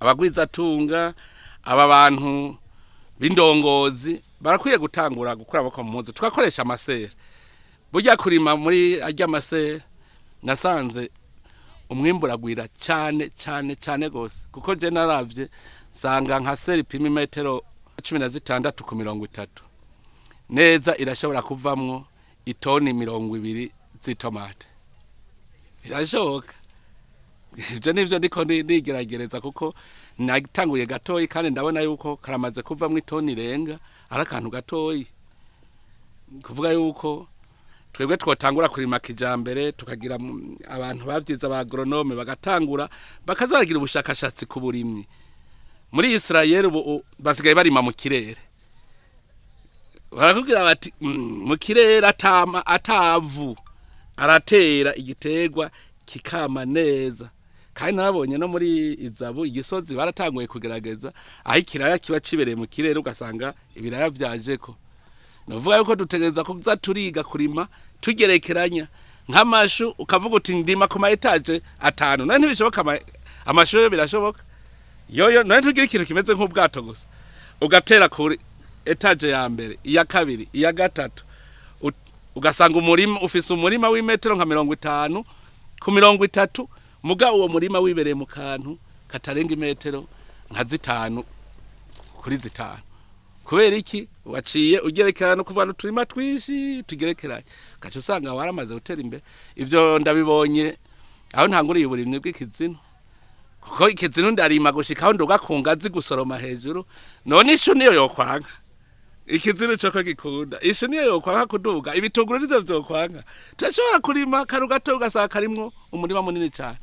abagwiza tunga aba bantu b'indongozi barakwiye gutangura gukora abako mu muzo tugakoresha amasera burya kurima muri ajya amasera nasanze umwimbu uragwira cyane gose kuko je naravye sanga nka seri pimi metero 16 ku 30 neza irashobora kuvamwo itoni 20 z'itomate irashoboka ivyo nivyo ndiko nigeragereza kuko natanguye gatoyi kandi ndabona yuko karamaze kuvamwo itoni irenga ari akantu gatoyi kuvuga yuko twebwe twotangura kurima kijambere tukagira abantu bavyiza ba agronome bagatangura bakazaragira ubushakashatsi ku burimyi muri Israel ubu basigaye barima mu kirere barakubwira bati mu kirere atavu aratera igiterwa kikama neza kandi nabonye no muri izabu igisozi baratanguye kugerageza aho ikiraya kiba cibereye mu kirere ugasanga ibiraya vyajeko novuga yuko dutegereza kuza turiga kurima tugerekeranya nk'amashu ukavuga uti ndima ku ma etage 5 none ntibishoboka amashu yo birashoboka yoyo none tugira ikintu kimeze nk'ubwato gusa ugatera kuri etage ya mbere iya kabiri iya gatatu ugasanga umurima ufise umurima w'imetero nka 50 ku 30 muga uwo murima wibereye mu kantu katarenga imetero nka 5 kuri 5 kubera iki waciye ugerekerana kuvana turima twishi tugerekeranye gace usanga waramaze gutera imbere ivyo ndabibonye aho ntanguriye uburimwe bw'ikizino kuko ikizino ndarima gushikaho ndogakungazi gusoroma hejuru none ishu niyo yokwanga ikizino cyo gikunda ishu niyo yokwanga kuduga ibitunguru nizo vyokwanga turashobora kurima karugato ugasanga karimwo umurima munini cyane